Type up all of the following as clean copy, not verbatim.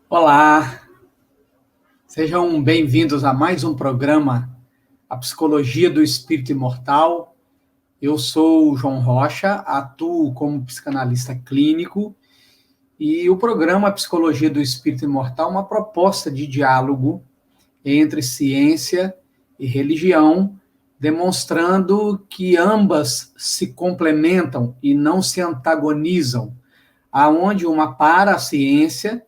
Olá, sejam bem-vindos a mais um programa, A Psicologia do Espírito Imortal. Eu sou o João Rocha, atuo como psicanalista clínico e o programa Psicologia do Espírito Imortal é uma proposta de diálogo entre ciência e religião, demonstrando que ambas se complementam e não se antagonizam, aonde uma para a ciência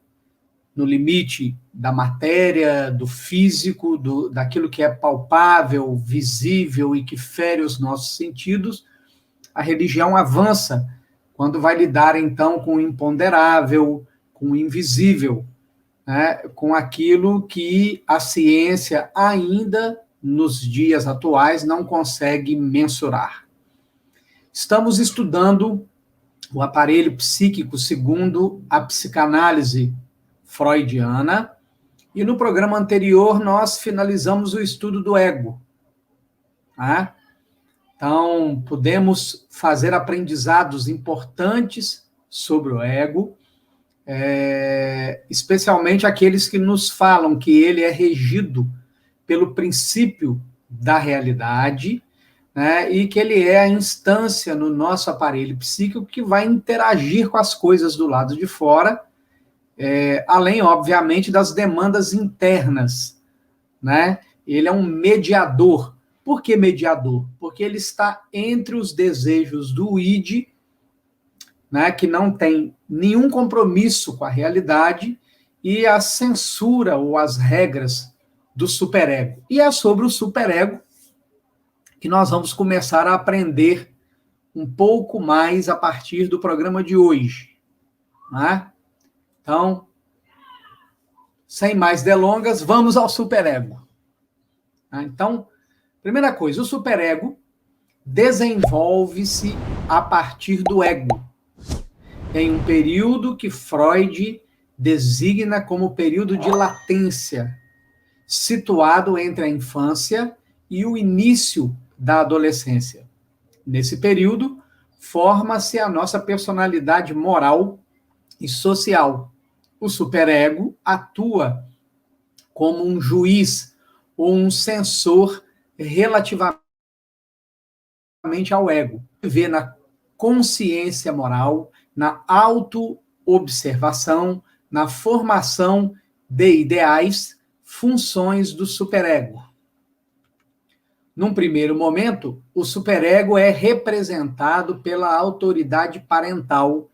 no limite da matéria, do físico, daquilo que é palpável, visível e que fere os nossos sentidos, a religião avança quando vai lidar, então, com o imponderável, com o invisível, né, com aquilo que a ciência ainda, nos dias atuais, não consegue mensurar. Estamos estudando o aparelho psíquico segundo a psicanálise freudiana, e no programa anterior nós finalizamos o estudo do ego. Né? Então, podemos fazer aprendizados importantes sobre o ego, especialmente aqueles que nos falam que ele é regido pelo princípio da realidade, né, e que ele é a instância no nosso aparelho psíquico que vai interagir com as coisas do lado de fora, além, obviamente, das demandas internas, né? Ele é um mediador. Por que mediador? Porque ele está entre os desejos do id, né, que não tem nenhum compromisso com a realidade, e a censura ou as regras do superego. E é sobre o superego que nós vamos começar a aprender um pouco mais a partir do programa de hoje, né? Então, sem mais delongas, vamos ao superego. Então, primeira coisa, o superego desenvolve-se a partir do ego, em um período que Freud designa como período de latência, situado entre a infância e o início da adolescência. Nesse período, forma-se a nossa personalidade moral e social. O superego atua como um juiz ou um censor relativamente ao ego. Vê na consciência moral, na autoobservação, na formação de ideais, funções do superego. Num primeiro momento, o superego é representado pela autoridade parental,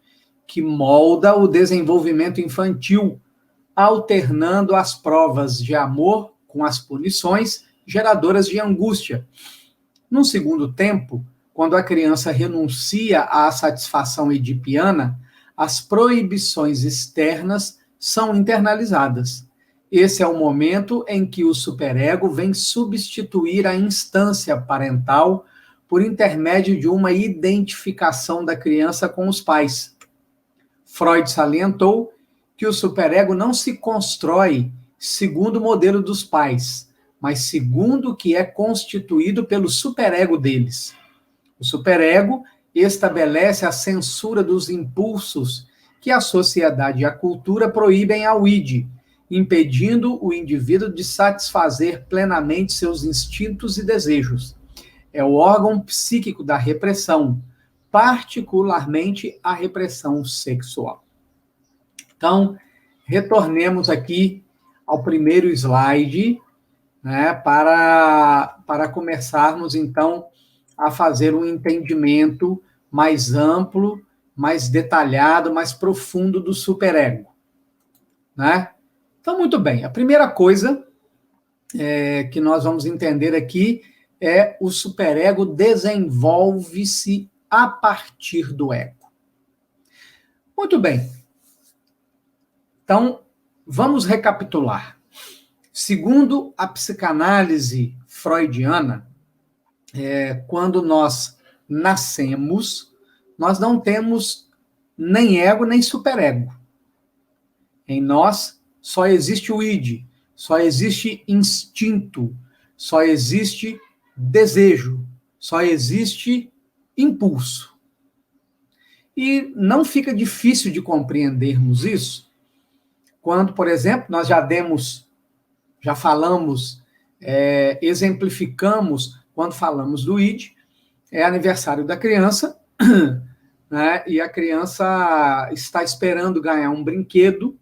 que molda o desenvolvimento infantil, alternando as provas de amor com as punições geradoras de angústia. Num segundo tempo, quando a criança renuncia à satisfação edipiana, as proibições externas são internalizadas. Esse é o momento em que o superego vem substituir a instância parental por intermédio de uma identificação da criança com os pais. Freud salientou que o superego não se constrói segundo o modelo dos pais, mas segundo o que é constituído pelo superego deles. O superego estabelece a censura dos impulsos que a sociedade e a cultura proíbem ao id, impedindo o indivíduo de satisfazer plenamente seus instintos e desejos. É o órgão psíquico da repressão, particularmente a repressão sexual. Então, retornemos aqui ao primeiro slide, né, para começarmos, então, a fazer um entendimento mais amplo, mais detalhado, mais profundo do superego. Né? Então, muito bem. A primeira coisa que nós vamos entender aqui é o superego desenvolve-se a partir do ego. Muito bem. Então, vamos recapitular. Segundo a psicanálise freudiana, quando nós nascemos, nós não temos nem ego nem superego. Em nós só existe o id, só existe instinto, só existe desejo, só existe impulso. E não fica difícil de compreendermos isso quando, por exemplo, nós já falamos, exemplificamos quando falamos do ID, é aniversário da criança, né? E a criança está esperando ganhar um brinquedo,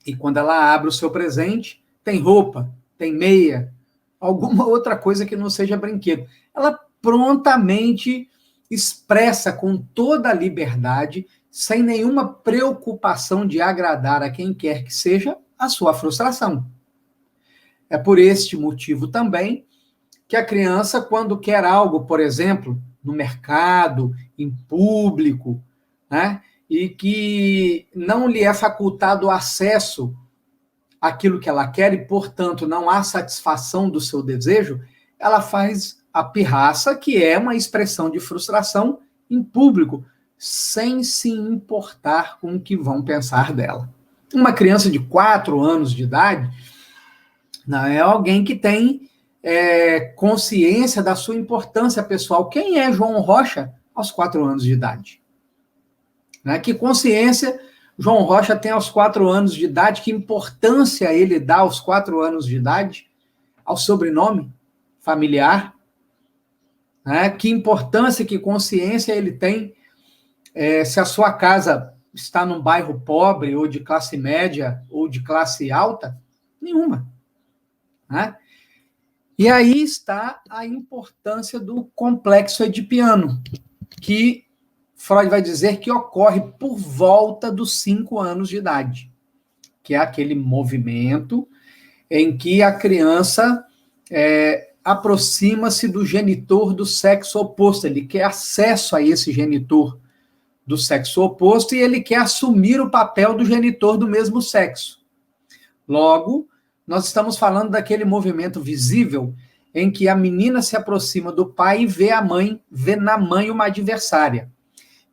e quando ela abre o seu presente, tem roupa, tem meia, alguma outra coisa que não seja brinquedo. Ela prontamente expressa com toda a liberdade, sem nenhuma preocupação de agradar a quem quer que seja, a sua frustração. É por este motivo também que a criança, quando quer algo, por exemplo, no mercado, em público, né, e que não lhe é facultado acesso àquilo que ela quer e, portanto, não há satisfação do seu desejo, ela faz a pirraça, que é uma expressão de frustração em público, sem se importar com o que vão pensar dela. Uma criança de 4 anos de idade não é alguém que tem consciência da sua importância pessoal. Quem é João Rocha aos 4 anos de idade? Né? Que consciência João Rocha tem aos 4 anos de idade? Que importância ele dá aos 4 anos de idade ao sobrenome familiar? Né? Que importância, que consciência ele tem se a sua casa está num bairro pobre, ou de classe média, ou de classe alta? Nenhuma. Né? E aí está a importância do complexo edipiano, que Freud vai dizer que ocorre por volta dos 5 anos de idade, que é aquele movimento em que a criança aproxima-se do genitor do sexo oposto, ele quer acesso a esse genitor do sexo oposto e ele quer assumir o papel do genitor do mesmo sexo. Logo, nós estamos falando daquele movimento visível em que a menina se aproxima do pai e vê na mãe uma adversária.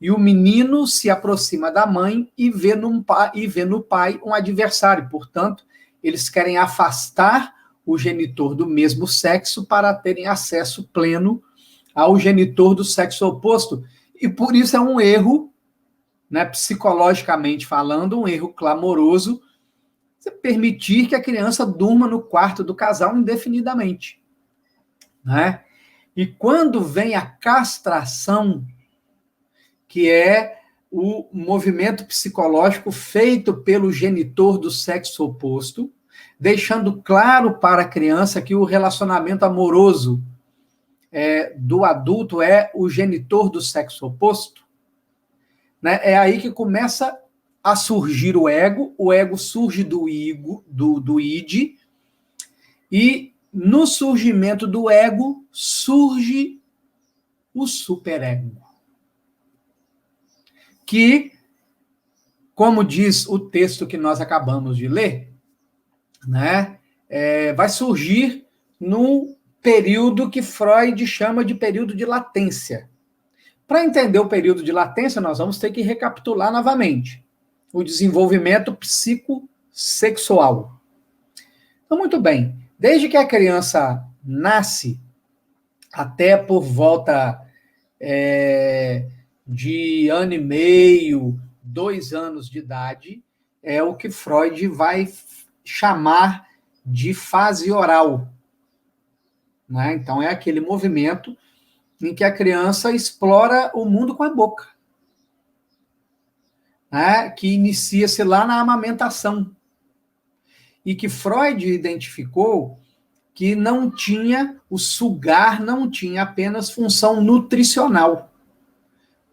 E o menino se aproxima da mãe e vê no pai um adversário. Portanto, eles querem afastar o genitor do mesmo sexo para terem acesso pleno ao genitor do sexo oposto. E por isso é um erro, né, psicologicamente falando, um erro clamoroso, você permitir que a criança durma no quarto do casal indefinidamente. Né? E quando vem a castração, que é o movimento psicológico feito pelo genitor do sexo oposto, deixando claro para a criança que o relacionamento amoroso do adulto é o genitor do sexo oposto, né? É aí que começa a surgir o ego surge do id, e no surgimento do ego surge o superego, que, como diz o texto que nós acabamos de ler, né, vai surgir no período que Freud chama de período de latência. Para entender o período de latência, nós vamos ter que recapitular novamente o desenvolvimento psicossexual. Então, muito bem, desde que a criança nasce até por volta de 1 ano e meio, 2 anos de idade, é o que Freud vai chamar de fase oral. Né? Então, é aquele movimento em que a criança explora o mundo com a boca, né? Que inicia-se lá na amamentação. E que Freud identificou que o sugar não tinha apenas função nutricional.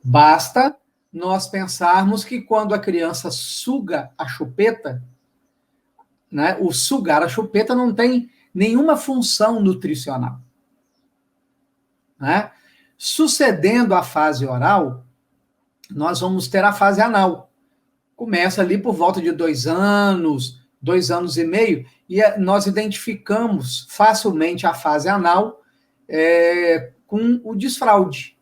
Basta nós pensarmos que quando a criança suga a chupeta, né, o sugar a chupeta não tem nenhuma função nutricional. Né? Sucedendo a fase oral, nós vamos ter a fase anal. Começa ali por volta de 2 anos, 2 anos e meio, e nós identificamos facilmente a fase anal com o desfraude.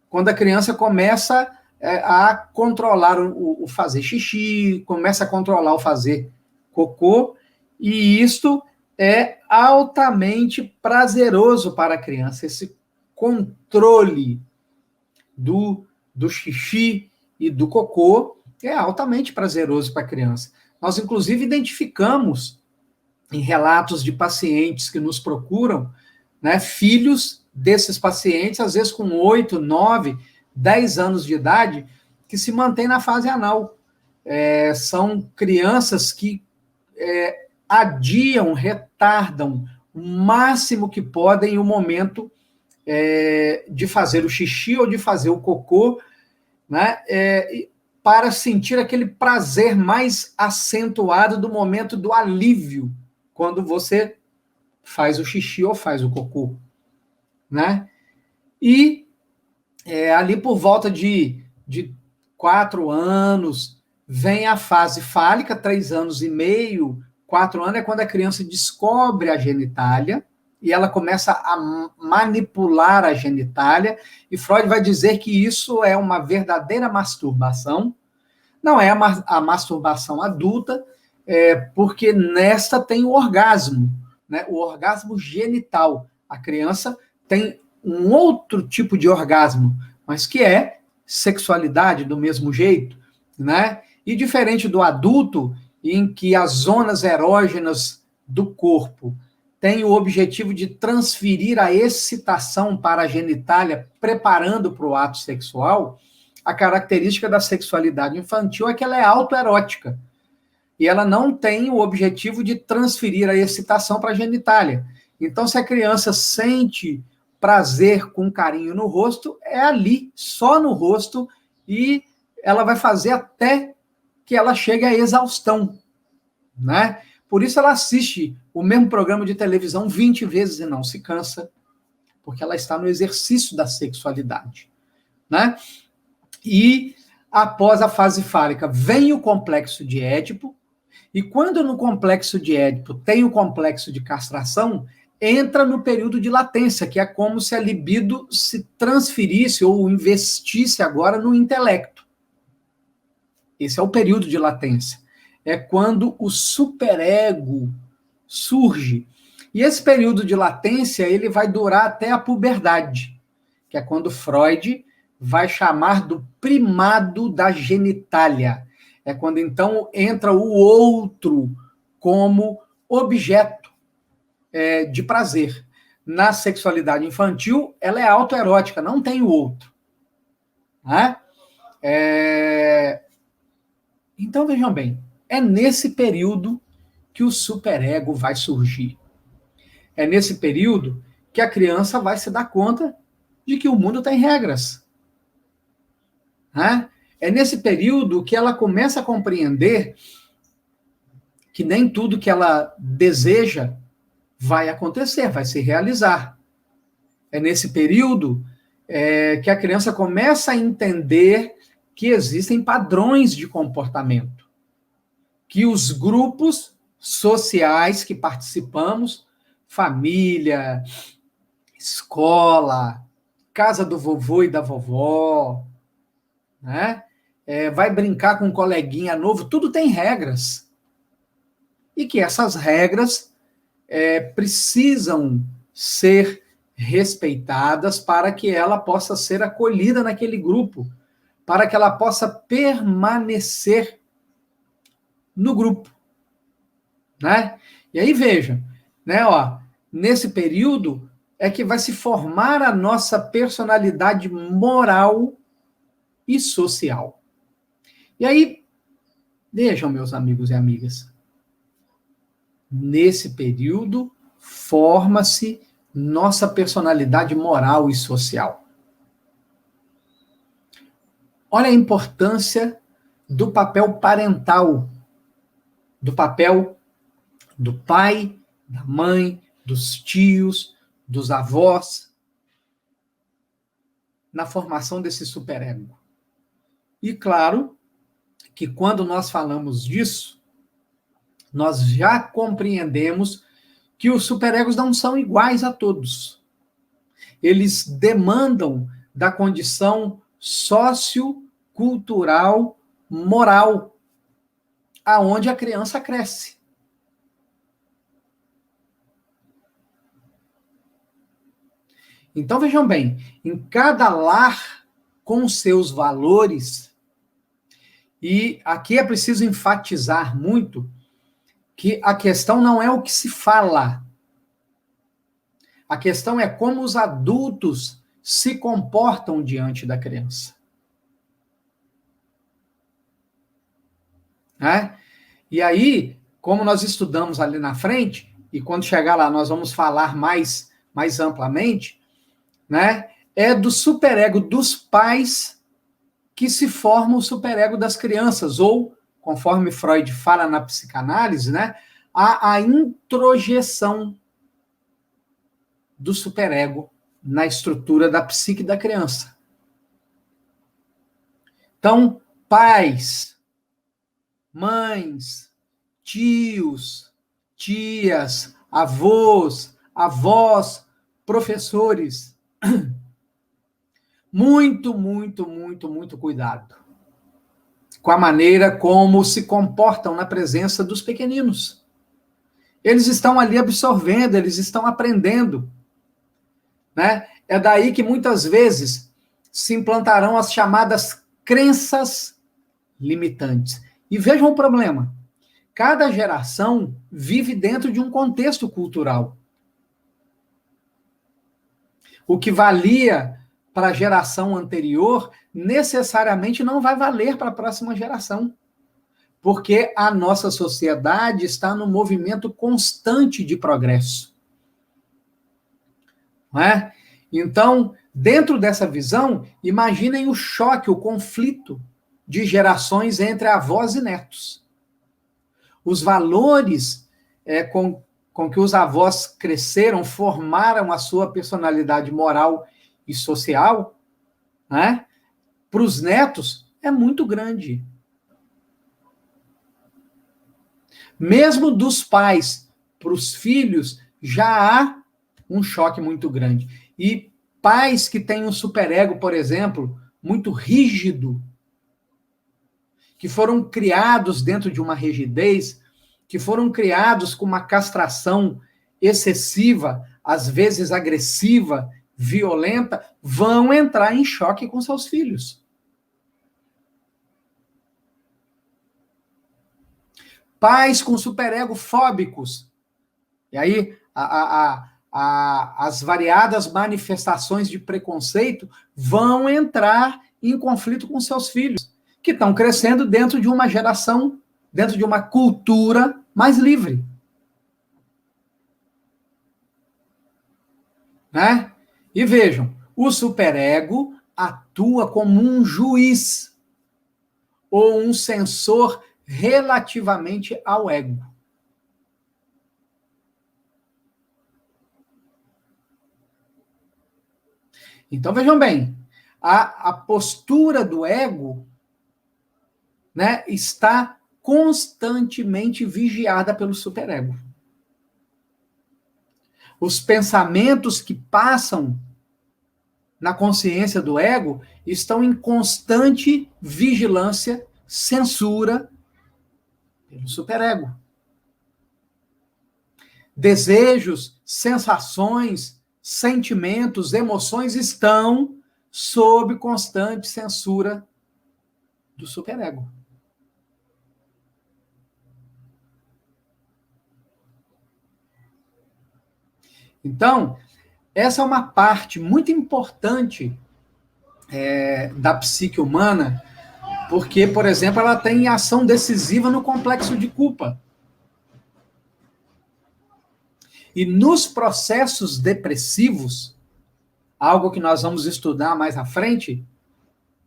Quando a criança começa a controlar o fazer xixi, começa a controlar o fazer cocô, e isto é altamente prazeroso para a criança, esse controle do xixi e do cocô é altamente prazeroso para a criança. Nós, inclusive, identificamos em relatos de pacientes que nos procuram, né, filhos desses pacientes, às vezes com 8, 9, 10 anos de idade, que se mantêm na fase anal. São crianças que adiam, retardam o máximo que podem o momento de fazer o xixi ou de fazer o cocô, né, para sentir aquele prazer mais acentuado do momento do alívio, quando você faz o xixi ou faz o cocô, né? E ali por volta de 4 anos, vem a fase fálica, 3 anos e meio, 4 anos é quando a criança descobre a genitália, e ela começa a manipular a genitália, e Freud vai dizer que isso é uma verdadeira masturbação. Não é a masturbação adulta, porque nesta tem o orgasmo, né? O orgasmo genital. A criança tem um outro tipo de orgasmo, mas que é sexualidade do mesmo jeito, né? E diferente do adulto, em que as zonas erógenas do corpo têm o objetivo de transferir a excitação para a genitália, preparando para o ato sexual, a característica da sexualidade infantil é que ela é autoerótica. E ela não tem o objetivo de transferir a excitação para a genitália. Então, se a criança sente prazer com carinho no rosto, é ali, só no rosto, e ela vai fazer até que ela chegue à exaustão, né? Por isso ela assiste o mesmo programa de televisão 20 vezes e não se cansa, porque ela está no exercício da sexualidade, né? E após a fase fálica vem o complexo de Édipo, e quando no complexo de Édipo tem o complexo de castração, entra no período de latência, que é como se a libido se transferisse ou investisse agora no intelecto. Esse é o período de latência. É quando o superego surge. E esse período de latência, ele vai durar até a puberdade, que é quando Freud vai chamar do primado da genitália. É quando, então, entra o outro como objeto de prazer. Na sexualidade infantil, ela é autoerótica, não tem o outro. Né? Então, vejam bem, é nesse período que o superego vai surgir. É nesse período que a criança vai se dar conta de que o mundo tem regras. Né? É nesse período que ela começa a compreender que nem tudo que ela deseja vai acontecer, vai se realizar. É nesse período que a criança começa a entender que existem padrões de comportamento, que os grupos sociais que participamos, família, escola, casa do vovô e da vovó, né? Vai brincar com um coleguinha novo, tudo tem regras. E que essas regras precisam ser respeitadas para que ela possa ser acolhida naquele grupo, para que ela possa permanecer no grupo, né? E aí veja, né, ó, nesse período é que vai se formar a nossa personalidade moral e social. E aí, vejam, meus amigos e amigas, nesse período forma-se nossa personalidade moral e social. Olha a importância do papel parental, do papel do pai, da mãe, dos tios, dos avós, na formação desse superego. E claro que quando nós falamos disso, nós já compreendemos que os superegos não são iguais a todos. Eles demandam da condição sociocultural, moral, aonde a criança cresce. Então, vejam bem, em cada lar com seus valores, e aqui é preciso enfatizar muito que a questão não é o que se fala, a questão é como os adultos se comportam diante da criança. Né? E aí, como nós estudamos ali na frente, e quando chegar lá nós vamos falar mais amplamente, né? É do superego dos pais que se forma o superego das crianças, ou, conforme Freud fala na psicanálise, né? A introjeção do superego na estrutura da psique da criança. Então, pais, mães, tios, tias, avós, professores. Muito, muito, muito, muito cuidado com a maneira como se comportam na presença dos pequeninos. Eles estão ali absorvendo, eles estão aprendendo. Né? É daí que muitas vezes se implantarão as chamadas crenças limitantes. E vejam o problema. Cada geração vive dentro de um contexto cultural. O que valia para a geração anterior, necessariamente não vai valer para a próxima geração. Porque a nossa sociedade está num movimento constante de progresso. Não é? Então, dentro dessa visão, imaginem o choque, o conflito de gerações entre avós e netos. Os valores com que os avós cresceram, formaram a sua personalidade moral e social, né? Para os netos, é muito grande. Mesmo dos pais para os filhos, já há um choque muito grande. E pais que têm um superego, por exemplo, muito rígido, que foram criados dentro de uma rigidez, que foram criados com uma castração excessiva, às vezes agressiva, violenta, vão entrar em choque com seus filhos. Pais com superego fóbicos. E aí, as variadas manifestações de preconceito vão entrar em conflito com seus filhos, que estão crescendo dentro de uma geração, dentro de uma cultura mais livre. Né? E vejam, o superego atua como um juiz ou um censor relativamente ao ego. Então, vejam bem, a postura do ego, né, está constantemente vigiada pelo superego. Os pensamentos que passam na consciência do ego estão em constante vigilância, censura pelo superego. Desejos, sensações, sentimentos, emoções estão sob constante censura do superego. Então, essa é uma parte muito importante da psique humana, porque, por exemplo, ela tem ação decisiva no complexo de culpa. E nos processos depressivos, algo que nós vamos estudar mais à frente,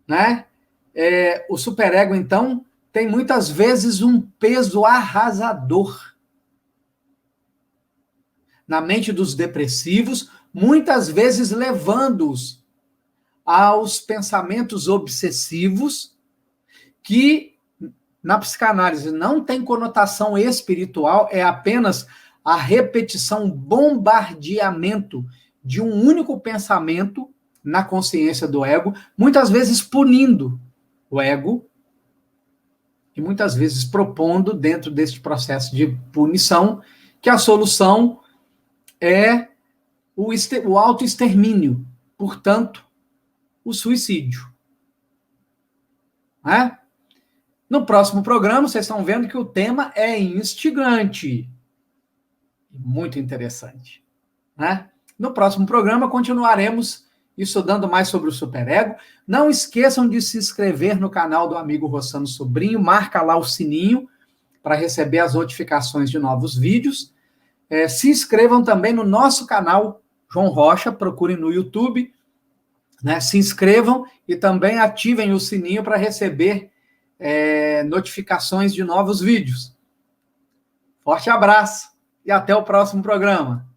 né? O superego, então, tem muitas vezes um peso arrasador na mente dos depressivos, muitas vezes levando-os aos pensamentos obsessivos, que na psicanálise não tem conotação espiritual, é apenas a repetição, bombardeamento de um único pensamento na consciência do ego, muitas vezes punindo o ego e muitas vezes propondo, dentro deste processo de punição, que a solução é o autoextermínio, portanto, o suicídio. Né? No próximo programa, vocês estão vendo que o tema é instigante. Muito interessante. Né? No próximo programa, continuaremos estudando mais sobre o superego. Não esqueçam de se inscrever no canal do amigo Rossano Sobrinho, marca lá o sininho para receber as notificações de novos vídeos. Se inscrevam também no nosso canal João Rocha, procurem no YouTube, né? Se inscrevam e também ativem o sininho para receber notificações de novos vídeos. Forte abraço e até o próximo programa.